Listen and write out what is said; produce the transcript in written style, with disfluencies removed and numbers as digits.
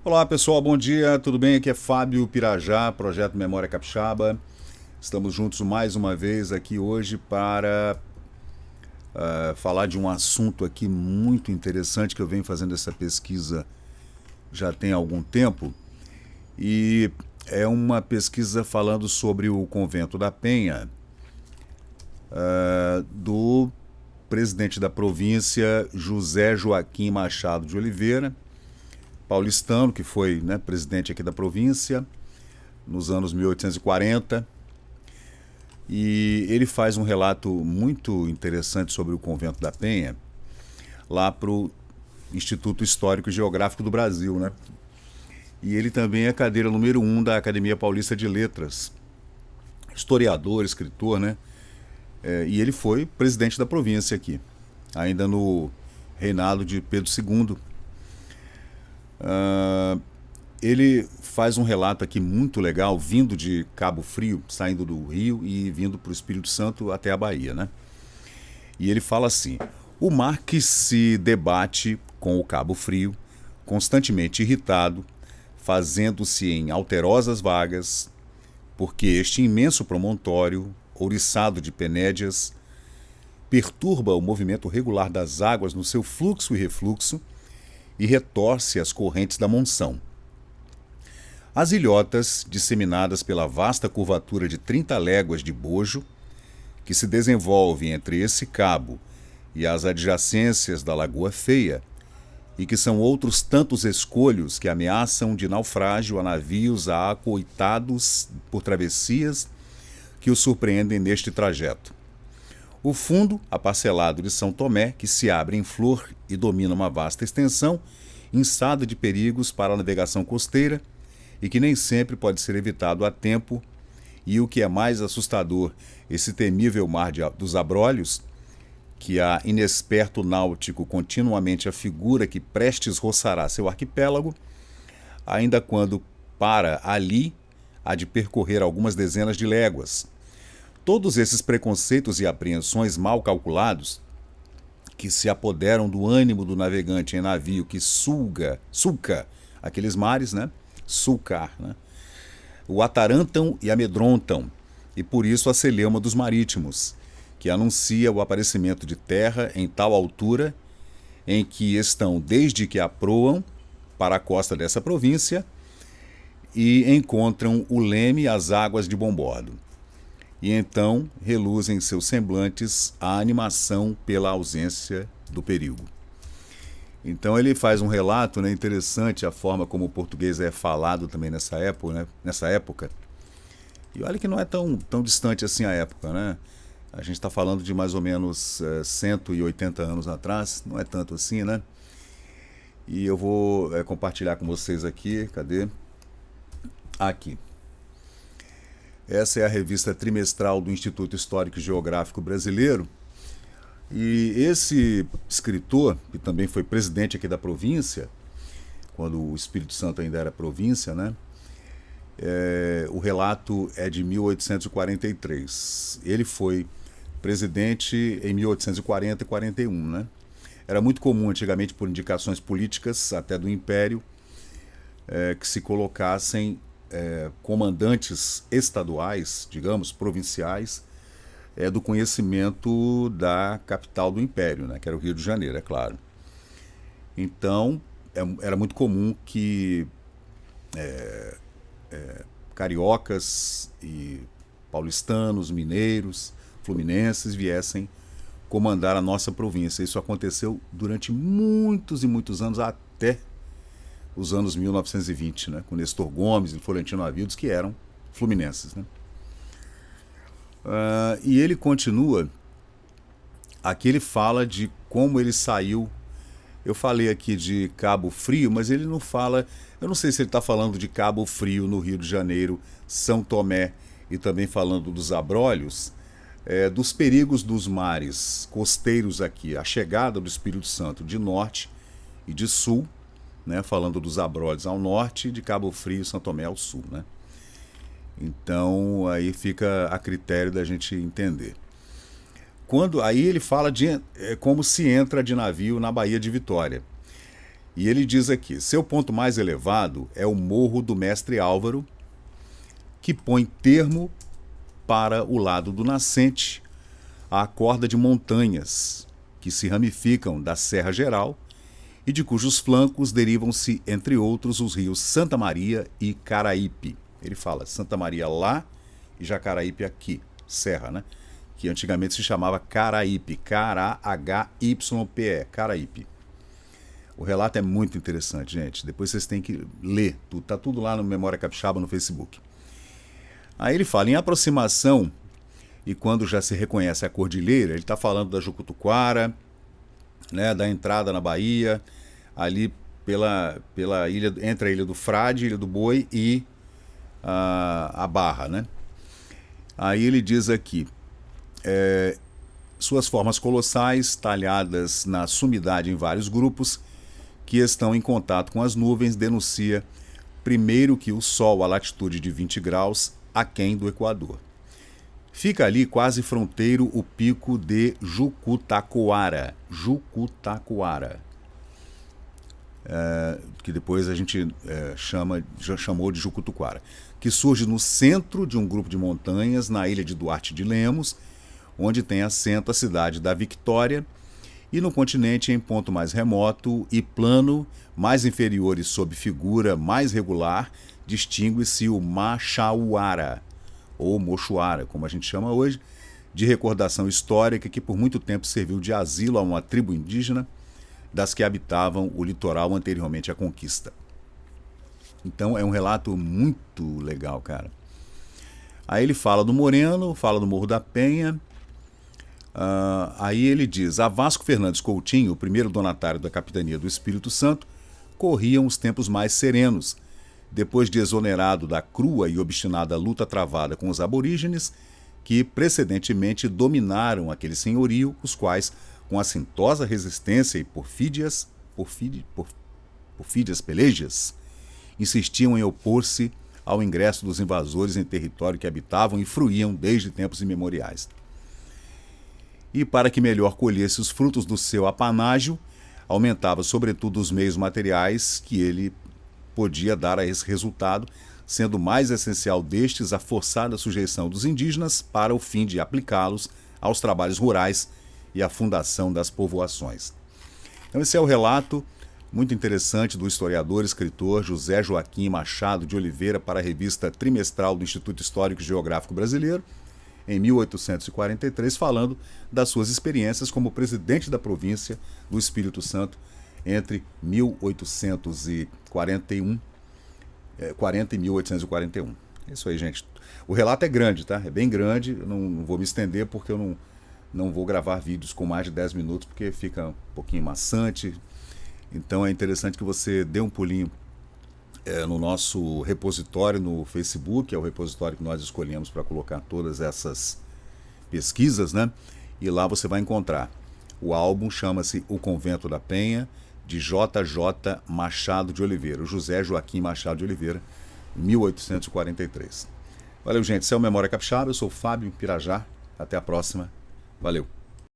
Olá pessoal, bom dia, tudo bem? Aqui é Fábio Pirajá, Projeto Memória Capixaba. Estamos juntos mais uma vez aqui hoje para falar de um assunto aqui muito interessante que eu venho fazendo essa pesquisa já tem algum tempo. E é uma pesquisa falando sobre o Convento da Penha, do presidente da província José Joaquim Machado de Oliveira, paulistano, que foi, presidente aqui da província nos anos 1840. E ele faz um relato muito interessante sobre o Convento da Penha lá para o Instituto Histórico e Geográfico do Brasil, né? E ele também é cadeira número 1 da Academia Paulista de Letras, historiador, escritor, né? E ele foi presidente da província aqui, ainda no reinado de Pedro II. Ele faz um relato aqui muito legal, vindo de Cabo Frio, saindo do Rio e vindo para o Espírito Santo até a Bahia, né? E ele fala assim: o mar que se debate com o Cabo Frio, constantemente irritado, fazendo-se em alterosas vagas, porque este imenso promontório, ouriçado de penédias, perturba o movimento regular das águas no seu fluxo e refluxo e retorce as correntes da monção. As ilhotas, disseminadas pela vasta curvatura de 30 léguas de bojo, que se desenvolvem entre esse cabo e as adjacências da Lagoa Feia, e que são outros tantos escolhos que ameaçam de naufrágio a navios acoitados por travessias que os surpreendem neste trajeto. O fundo aparcelado de São Tomé, que se abre em flor e domina uma vasta extensão, inçada de perigos para a navegação costeira, e que nem sempre pode ser evitado a tempo, e o que é mais assustador, esse temível mar dos abrolhos, que a inexperto náutico continuamente afigura que prestes roçará seu arquipélago, ainda quando para ali, há de percorrer algumas dezenas de léguas. Todos esses preconceitos e apreensões mal calculados, que se apoderam do ânimo do navegante em navio que sulca aqueles mares, né? Sulcar, né? O atarantam e amedrontam, e por isso a celeuma dos marítimos, que anuncia o aparecimento de terra em tal altura em que estão desde que aproam para a costa dessa província e encontram o leme e as águas de bom bordo. E então reluzem seus semblantes a animação pela ausência do perigo. Então ele faz um relato, né, interessante, a forma como o português é falado também nessa época. E olha que não é tão distante assim a época, né? A gente está falando de mais ou menos 180 anos atrás, não é tanto assim, né? E eu vou compartilhar com vocês aqui, cadê? Aqui. Essa é a revista trimestral do Instituto Histórico e Geográfico Brasileiro. E esse escritor, que também foi presidente aqui da província, quando o Espírito Santo ainda era província, né? O relato é de 1843. Ele foi presidente em 1840 e 41, né? Era muito comum antigamente, por indicações políticas, até do Império, que se colocassem comandantes estaduais, digamos, provinciais, do conhecimento da capital do Império, né, que era o Rio de Janeiro, é claro. Então, era muito comum que cariocas e paulistanos, mineiros, fluminenses viessem comandar a nossa província. Isso aconteceu durante muitos e muitos anos, até os anos 1920, né, com Nestor Gomes e Florentino Avildes, que eram fluminenses, né? E ele continua, aqui ele fala de como ele saiu. Eu falei aqui de Cabo Frio, mas ele não fala, eu não sei se ele está falando de Cabo Frio no Rio de Janeiro, São Tomé, e também falando dos abrolhos, dos perigos dos mares costeiros aqui, a chegada do Espírito Santo de norte e de sul, né, falando dos abrolhos ao norte, de Cabo Frio e São Tomé ao sul, né? Então aí fica a critério da gente entender. Aí ele fala de como se entra de navio na Baía de Vitória. E ele diz aqui: seu ponto mais elevado é o Morro do Mestre Álvaro, que põe termo para o lado do nascente à corda de montanhas que se ramificam da Serra Geral e de cujos flancos derivam-se, entre outros, os rios Santa Maria e Caraípe. Ele fala Santa Maria lá e Jacaraípe aqui, Serra, né? Que antigamente se chamava Caraípe, K-A-H-Y-P-E, Caraípe. O relato é muito interessante, gente. Depois vocês têm que ler. Tá tudo lá no Memória Capixaba no Facebook. Aí ele fala, em aproximação, e quando já se reconhece a cordilheira, ele está falando da Jucutuquara, né, da entrada na Bahia, ali pela ilha, entre a Ilha do Frade, Ilha do Boi e a Barra, né? Aí ele diz aqui, suas formas colossais, talhadas na sumidade em vários grupos, que estão em contato com as nuvens, denuncia primeiro que o Sol a latitude de 20 graus aquém do Equador. Fica ali quase fronteiro o pico de Jucutacoara, que depois a gente chamou de Jucutuquara, que surge no centro de um grupo de montanhas na ilha de Duarte de Lemos, onde tem assento a cidade da Victória, e no continente, em ponto mais remoto e plano, mais inferior e sob figura mais regular, distingue-se o Machauara, ou Mochuara, como a gente chama hoje, de recordação histórica que por muito tempo serviu de asilo a uma tribo indígena das que habitavam o litoral anteriormente à conquista. Então é um relato muito legal, cara. Aí ele fala do Moreno, fala do Morro da Penha. Aí ele diz, a Vasco Fernandes Coutinho, o primeiro donatário da capitania do Espírito Santo, corriam os tempos mais serenos, depois de exonerado da crua e obstinada luta travada com os aborígenes, que precedentemente dominaram aquele senhorio, os quais, com assintosa resistência e porfídias pelejas, insistiam em opor-se ao ingresso dos invasores em território que habitavam e fruíam desde tempos imemoriais. E para que melhor colhesse os frutos do seu apanágio, aumentava sobretudo os meios materiais que ele podia dar a esse resultado, sendo mais essencial destes a forçada sujeição dos indígenas para o fim de aplicá-los aos trabalhos rurais e à fundação das povoações. Então esse é o relato muito interessante do historiador e escritor José Joaquim Machado de Oliveira para a revista trimestral do Instituto Histórico e Geográfico Brasileiro, em 1843, falando das suas experiências como presidente da província do Espírito Santo entre 1840 e 1841. É isso aí, gente. O relato é grande, tá? É bem grande. Eu não vou me estender porque eu não vou gravar vídeos com mais de 10 minutos porque fica um pouquinho maçante. Então é interessante que você dê um pulinho no nosso repositório no Facebook, é o repositório que nós escolhemos para colocar todas essas pesquisas, né? E lá você vai encontrar. O álbum chama-se O Convento da Penha, de J.J. Machado de Oliveira, o José Joaquim Machado de Oliveira, 1843. Valeu, gente. Esse é o Memória Capixaba, eu sou o Fábio Pirajá. Até a próxima. Valeu.